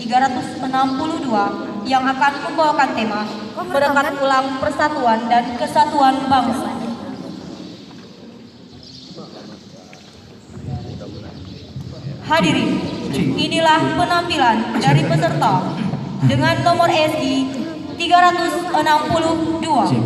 362 yang akan membawakan tema Perekat Ulang Persatuan dan Kesatuan Bangsa. Hadirin, inilah penampilan dari peserta dengan nomor SI 362.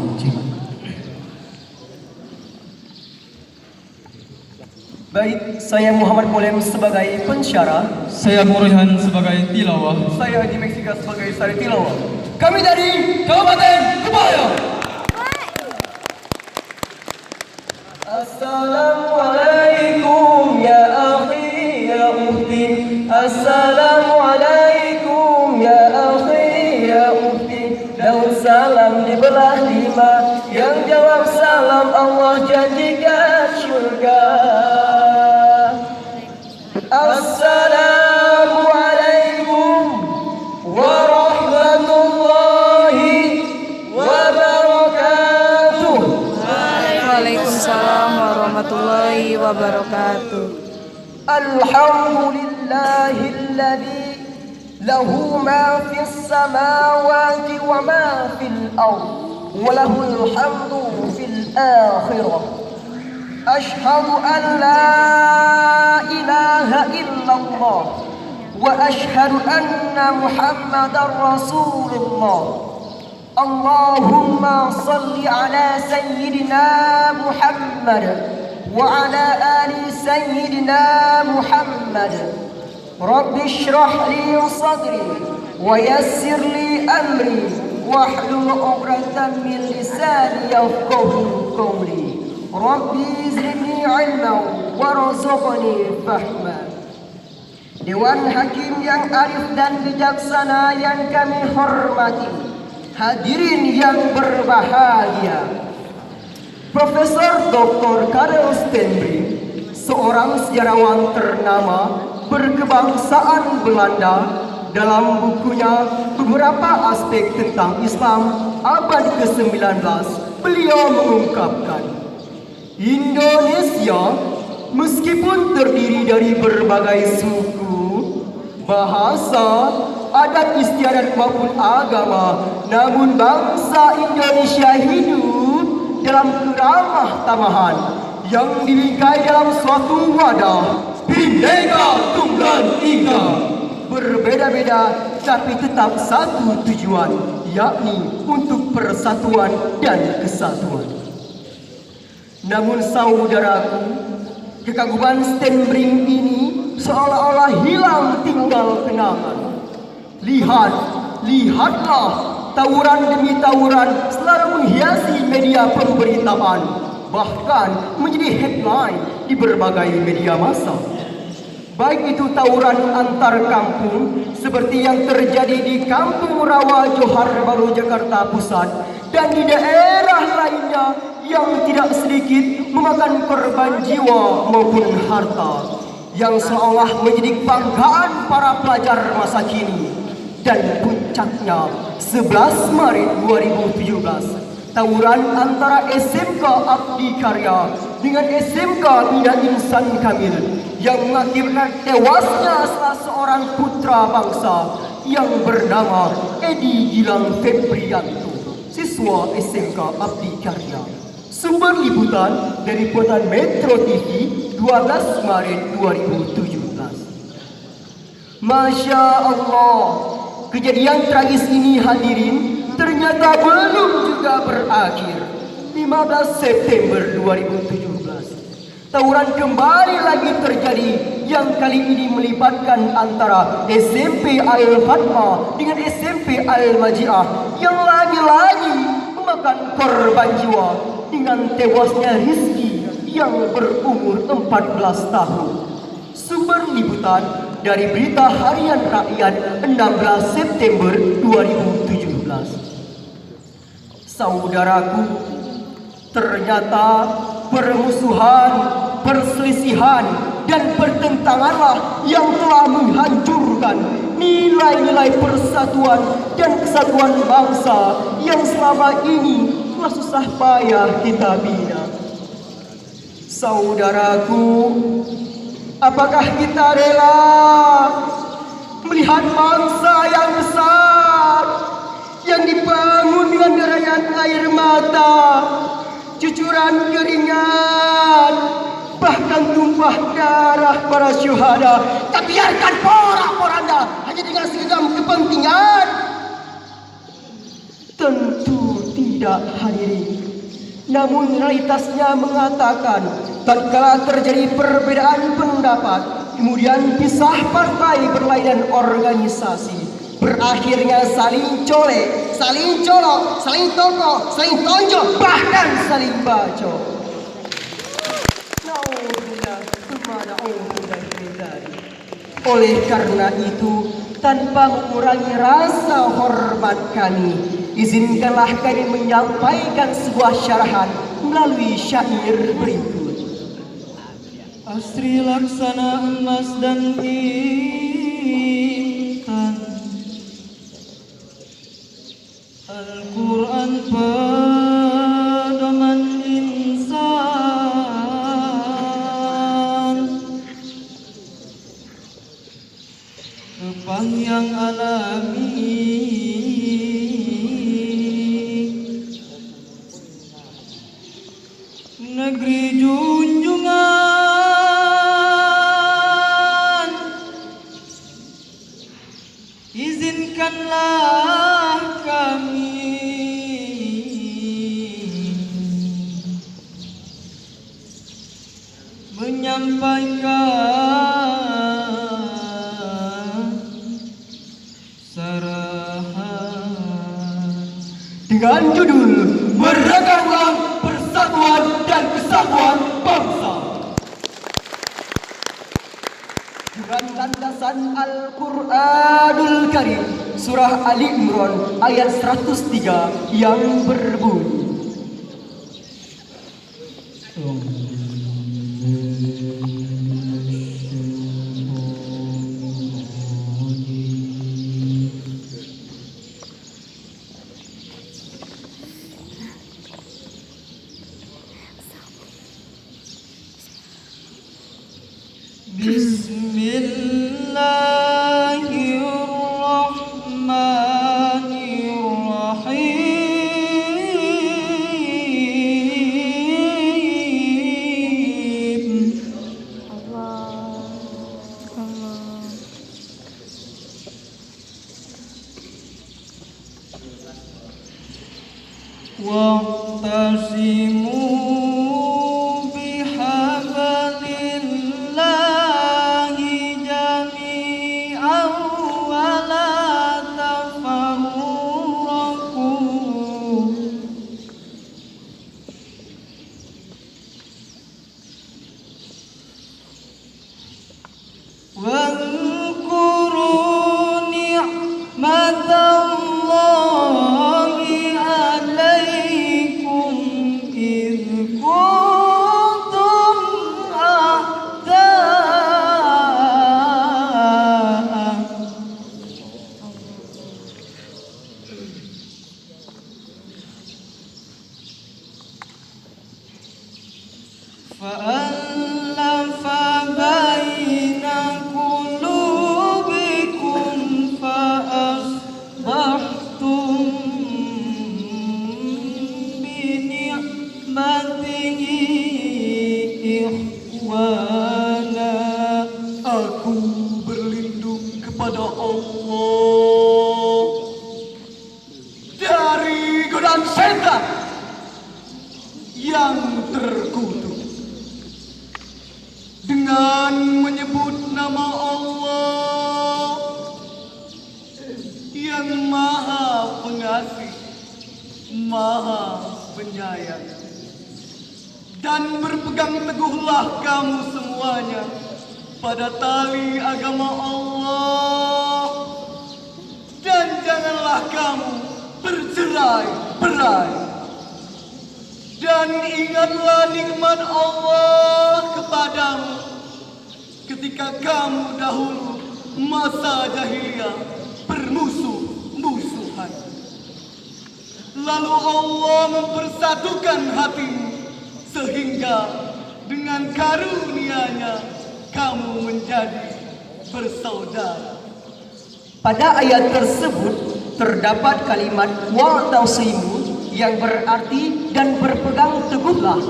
Baik, saya Muhammad Polem sebagai pensyarah. Saya Murihan sebagai tilawah. Saya Haji Meksika sebagai sari tilawah. Kami dari Kabupaten Kebaya. Assalamualaikum ya akhi ya ukhti. Assalamualaikum ya akhi ya ukhti. Daun salam dibelah 5, yang jawab salam Allah janjikan surga. Assalamualaikum warahmatullahi wabarakatuh. Waalaikumsalam warahmatullahi wabarakatuh. Alhamdulillahilladzi lahu ma fis samawati wa ma fil ardh wa lahul hamdu fil akhirah. Ashhadu an la ilaha illallah wa ashhadu anna Muhammadar Rasulullah. Allahumma salli ala sayyidina Muhammad wa ala ali sayyidina Muhammad. Rabbi shrah li sadri wa yassir li amri wahlul 'uqdatam min lisani yafqahu qawli. Rabbi zidni ilman warzuqni fahma. Dewan Hakim yang arif dan bijaksana yang kami hormati, hadirin yang berbahagia, Profesor Dr. Karel Stenbring, seorang sejarawan ternama berkebangsaan Belanda, dalam bukunya beberapa aspek tentang Islam abad ke-19, beliau mengungkapkan, Indonesia meskipun terdiri dari berbagai suku, bahasa, adat istiadat maupun agama, namun bangsa Indonesia hidup dalam keramah tamahan yang dibingkai dalam suatu wadah Bhinneka Tunggal Ika. Berbeda-beda tapi tetap satu tujuan, yakni untuk persatuan dan kesatuan. Namun saudaraku, kekaguman Stenbring ini seolah-olah hilang tinggal kenangan. Lihatlah, tawuran demi tawuran selalu menghiasi media pemberitaan, bahkan menjadi headline di berbagai media massa. Baik itu tawuran antar kampung seperti yang terjadi di Kampung Rawa, Johar Baru, Jakarta Pusat, dan di daerah lainnya yang tidak sedikit memakan korban jiwa maupun harta, yang seolah menjadi kebanggaan para pelajar masa kini. Dan puncaknya 11 Maret 2017, tawuran antara SMK Abdi Karya dengan SMK Bina Insan Kamil yang mengakibatkan tewasnya salah seorang putra bangsa yang bernama Edi Gilang Febrianto, siswa SMK Abdi Karya. Sumber liputan dari Putan Metro TV 12 Maret 2017. Masya Allah, kejadian tragis ini hadirin ternyata belum juga berakhir. 15 September 2017, tawuran kembali lagi terjadi yang kali ini melibatkan antara SMP Al-Fatma dengan SMP Al-Majiah yang lagi-lagi memakan korban jiwa dengan tewasnya Rizki yang berumur 14 tahun. Sumber liputan dari Berita Harian Rakyat 16 September 2017. Saudaraku, ternyata permusuhan, perselisihan, dan pertentanganlah yang telah menghancurkan nilai-nilai persatuan dan kesatuan bangsa yang selama ini telah susah payah kita bina. Saudaraku, apakah kita rela melihat bangsa tetesan air mata, cucuran keringat, bahkan tumpah darah para syuhada. Tak biarkan porak-poranda hanya dengan segenggam kepentingan. Tentu tidak, hadirin. Namun realitasnya mengatakan tatkala terjadi perbedaan pendapat, kemudian pisah partai berlainan organisasi, berakhirnya saling colek, saling colok, saling tokok, saling tonjok, bahkan saling bacok. Oleh karena itu, tanpa mengurangi rasa hormat kami, izinkanlah kami menyampaikan sebuah syarahan melalui syair berikut. Astri laksana emas dan intan, Al-Quran pedoman insan, kepang yang alami, negeri junjungan, izinkanlah kami menyampaikan sarahan Dengan judul Mereganglah Persatuan dan Kesatuan Bangsa. Dengan landasan Al-Quranul Karim, Surah Ali Imran ayat 103 yang berbunyi, Bismillahirrahmanirrahim. Wa'tasimu bihablillahi jami'an wa la tafarraqu. Wadhkuru ni'matallahi 'alaikum idh kuntum a'da'an fa'alafa baina qulubikum fa'asbahtum bini'matihi ikhwana. Aku berlindung kepada Allah dari godaan setan yang terkutuk. Dengan menyebut nama Allah yang Maha Pengasih, Maha Penyayang. Dan berpegang teguhlah kamu semuanya pada tali agama Allah, dan janganlah kamu bercerai-berai. Dan ingatlah nikmat Allah kepadamu ketika kamu dahulu masa jahiliyah bermusuh-musuhan. Lalu Allah mempersatukan hatimu sehingga dengan karunia-Nya kamu menjadi bersaudara. Pada ayat tersebut terdapat kalimat wa'tasimu yang berarti dan berpegang teguhlah,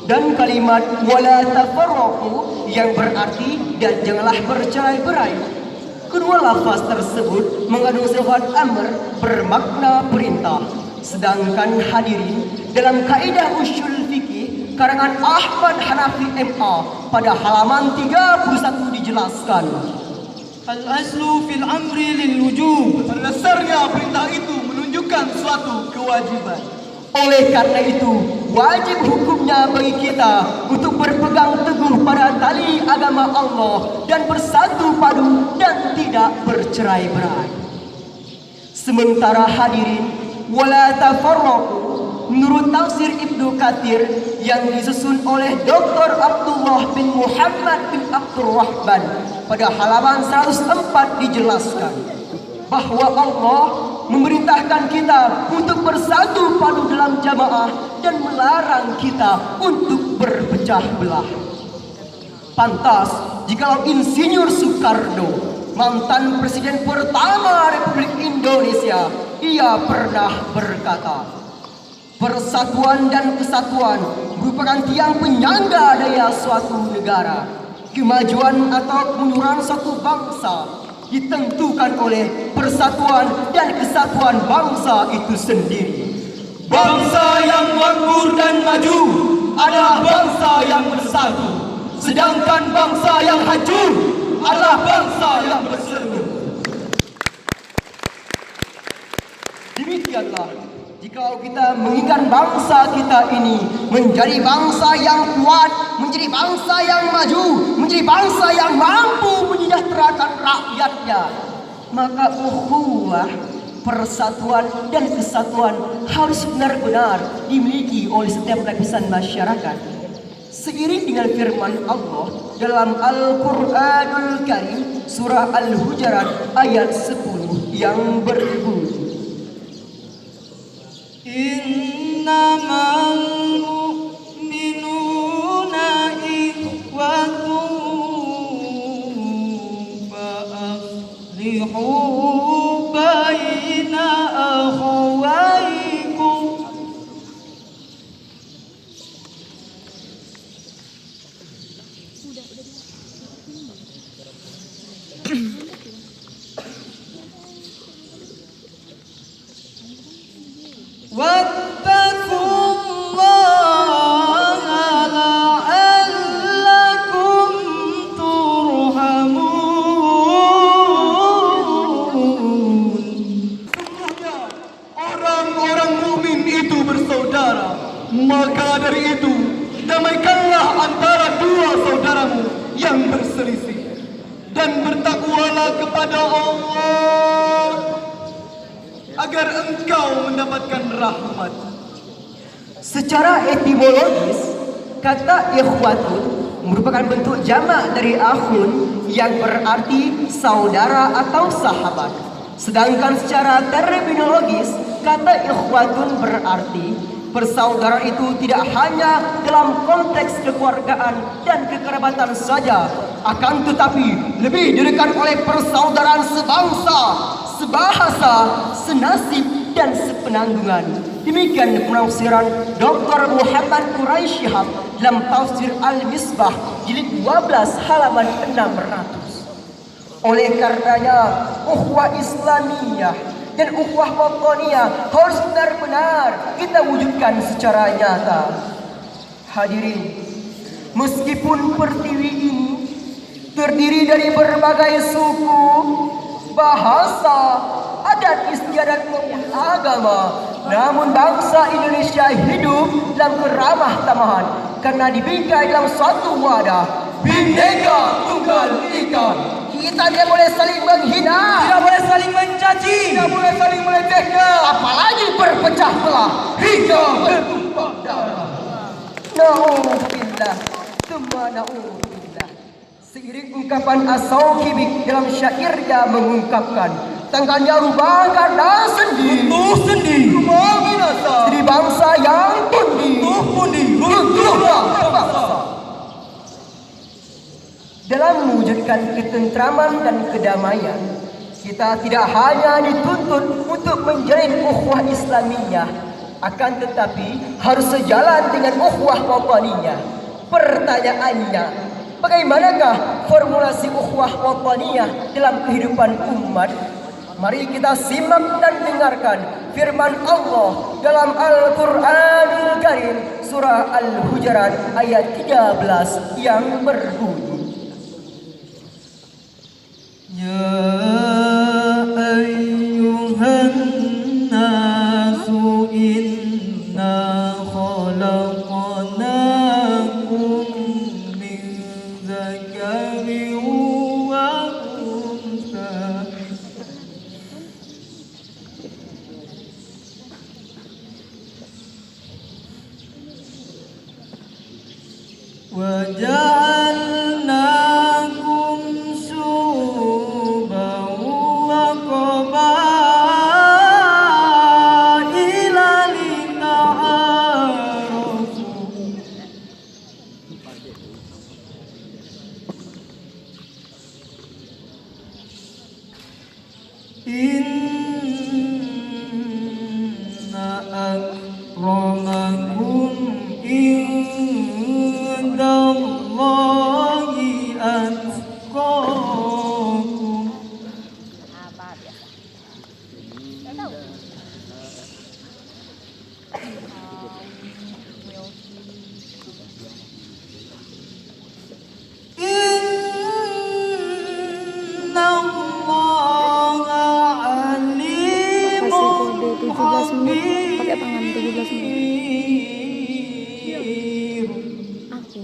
dan kalimat wala tafarraqu yang berarti dan janganlah bercerai-berai. Kedua lafaz tersebut mengandung sifat amr bermakna perintah. Sedangkan hadirin, dalam kaidah usul fikih karangan Ahmad Hanafi MA pada halaman 31 dijelaskan, Al-aslu fil amri lil wujub. Pada dasarnya perintah itu menunjukkan suatu kewajiban. oleh karena itu wajib hukumnya bagi kita untuk berpegang teguh pada tali agama Allah dan bersatu padu dan tidak bercerai-berai. Sementara hadirin, wala tafarraqu menurut tafsir Ibnu Katsir yang disusun oleh Dr. Abdullah bin Muhammad bin Abdurrahman pada halaman 104 dijelaskan bahwa Allah memerintahkan kita untuk bersatu padu dalam jamaah dan melarang kita untuk berpecah belah. Pantas jikalau Insinyur Soekarno, mantan Presiden pertama Republik Indonesia, ia pernah berkata, persatuan dan kesatuan merupakan tiang penyangga daya suatu negara. Kemajuan atau kemunduran suatu bangsa ditentukan oleh persatuan dan kesatuan bangsa itu sendiri. Bangsa yang makmur dan maju adalah bangsa yang bersatu, sedangkan bangsa yang hancur adalah bangsa yang berseru. Demikianlah, jikalau kita menginginkan bangsa kita ini menjadi bangsa yang kuat, menjadi bangsa yang maju, menjadi bangsa yang mampu menyejahterakan rakyatnya, maka ukhuwah, persatuan dan kesatuan harus benar-benar dimiliki oleh setiap lapisan masyarakat. Seiring dengan firman Allah dalam Al-Quranul Karim surah Al-Hujurat ayat 10 yang berbunyi, Innamal mu'minuna ikhwatun fa'aslihu baina akhawaykum. Wattaqullaha la'allakum turhamun. Sesungguhnya orang-orang mukmin itu bersaudara, maka dari itu damaikanlah antara dua saudaramu yang berselisih dan bertakwalah kepada Allah agar engkau mendapatkan rahmat. secara etimologis, kata ikhwatun merupakan bentuk jamak dari akhun yang berarti saudara atau sahabat. Sedangkan secara terminologis, kata ikhwatun berarti persaudaraan itu tidak hanya dalam konteks kekeluargaan dan kekerabatan saja, akan tetapi lebih didirikan oleh persaudaraan sebangsa, sebahasa, senasib dan sepenanggungan. Demikian penafsiran Dr. Muhammad Quraisy Shihab dalam tafsir Al-Misbah jilid 12 halaman 600. Oleh karenanya, ukhuwah Islamiyah dan ukhuwah wataniyah harus benar-benar kita wujudkan secara nyata. Hadirin, meskipun pertiwi ini terdiri dari berbagai suku, bahasa, adat istiadat maupun agama, namun bangsa Indonesia hidup dalam keramah tamahan karena dibingkai dalam suatu wadah Bhinneka Tunggal Ika. Kita tidak boleh saling menghina, Tidak boleh saling mencaci, tidak boleh saling melecehkan, apalagi berpecah belah hingga bertumpah darah. Na'udzubillah, tsumma na'udzubillah. Seiring ungkapan As-Sawqibik dalam syairnya mengungkapkan, tangannya rubah karena sendi, tuh sendi, rumah binasa, di bangsa yang pundi, runtuhlah bangsa. Dalam mewujudkan ketentraman dan kedamaian, kita tidak hanya dituntut untuk menjalin ukhuwah Islamiyah, Akan tetapi harus sejalan dengan ukhuwah wataniyah. Pertanyaannya, bagaimanakah formulasi ukhuwah wataniyah dalam kehidupan umat? Mari kita simak dan dengarkan firman Allah dalam Al-Qur'anul Karim surah Al-Hujurat ayat 13 yang berbunyi, Ya ayyuhan nasu inna khalaqnakum min zakarin wa unsa wa ja'alnakum syu'uban wa qabaila lita'arafu. Inna akramakum indallahi atqakum. Innallaha alimun Kasih kode 17 menit. Pakai tangan 17 menit. khabir. Aku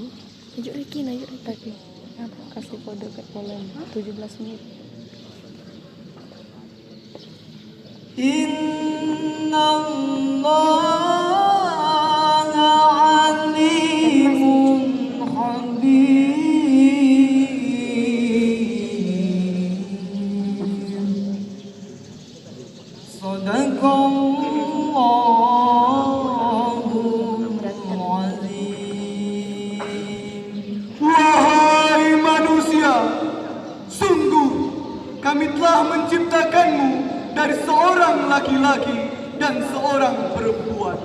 tunjuk Ricky tadi. Apa kasih kode ke Polen 17 menit. Innallaha alimun khabir. Sadaqallahul azim. Wahai manusia, sungguh kami telah menciptakanmu dari seorang laki-laki dan seorang perempuan.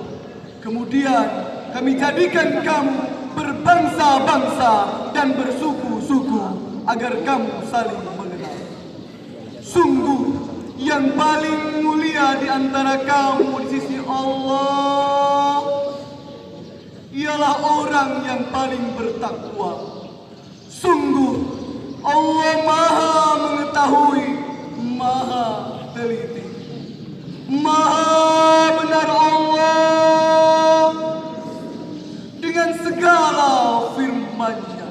Kemudian kami jadikan kamu berbangsa-bangsa dan bersuku-suku agar kamu saling mengenal. Sungguh yang paling mulia di antara kamu di sisi Allah ialah orang yang paling bertakwa. Sungguh Allah Maha mengetahui, Maha teliti, Maha benar Allah dengan segala firman-Nya.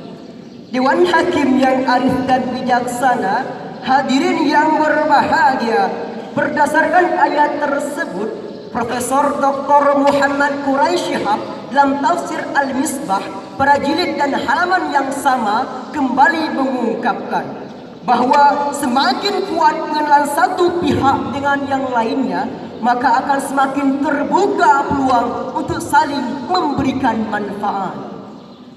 Dewan Hakim yang arif dan bijaksana, hadirin yang berbahagia, berdasarkan ayat tersebut, Profesor Dr. Muhammad Quraisy Shihab dalam tafsir Al-Misbah pada jilid dan halaman yang sama kembali mengungkapkan bahwa semakin kuat pengenalan satu pihak dengan yang lainnya, maka akan semakin terbuka peluang untuk saling memberikan manfaat.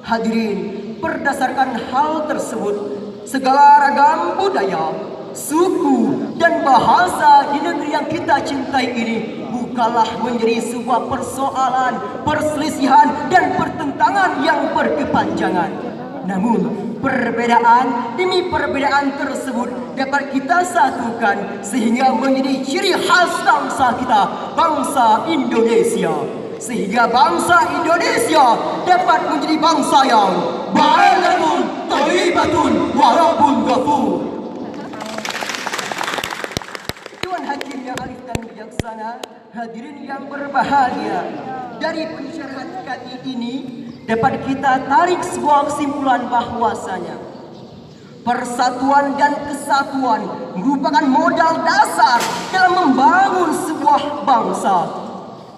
Hadirin, berdasarkan hal tersebut, segala ragam budaya, suku, dan bahasa di negeri yang kita cintai ini bukanlah menjadi sebuah persoalan, perselisihan, dan pertentangan yang berkepanjangan. Namun, perbedaan demi perbedaan tersebut dapat kita satukan sehingga menjadi ciri khas bangsa kita, bangsa Indonesia. Sehingga bangsa Indonesia dapat menjadi bangsa yang balagun, thayyibatun, wa rabbun ghafur. Dewan Hakim yang arif dan bijaksana, hadirin yang berbahagia, dari pencerahan kali ini dapat kita tarik sebuah kesimpulan bahwasanya persatuan dan kesatuan merupakan modal dasar dalam membangun sebuah bangsa.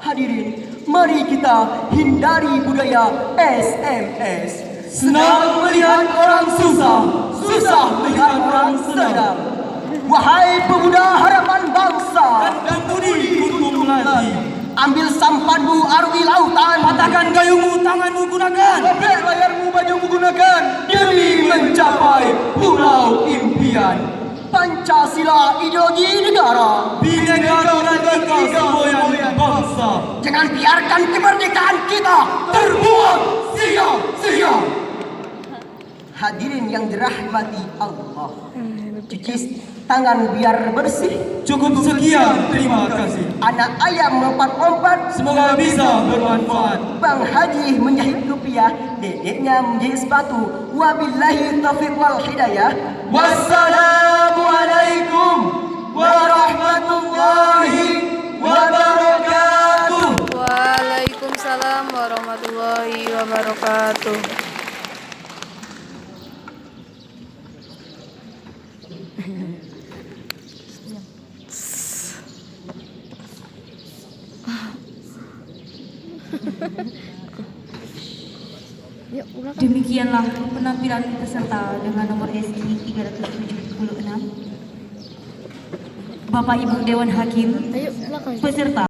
Hadirin, mari kita hindari budaya SMS. Senang melihat orang susah, susah melihat orang senang. Wahai pemuda harapan bangsa Dan budi kuntum lagi. ambil sampanmu arwi lautan, Patahkan gayungmu, tanganmu gunakan. robek layarmu, bajumu gunakan demi mencapai pulau impian. Pancasila ideologi negara, Bhinneka Tunggal Ika semboyan bangsa. Jangan biarkan kemerdekaan kita terbuang sia-sia. Hadirin yang dirahmati Allah, cuci tangan biar bersih. Cukup sekian, terima kasih. Anak ayam lompat-lompat, Semoga bisa bermanfaat. Bang Haji menjahit kopiah, dedeknya menjahit sepatu. Wabillahi taufiq wal hidayah. Wassalamualaikum warahmatullahi wabarakatuh. Waalaikumsalam warahmatullahi wabarakatuh. Yuk, ulang. Demikianlah penampilan peserta dengan nomor SI 376. Bapak Ibu Dewan Hakim, Ayo, belakang. peserta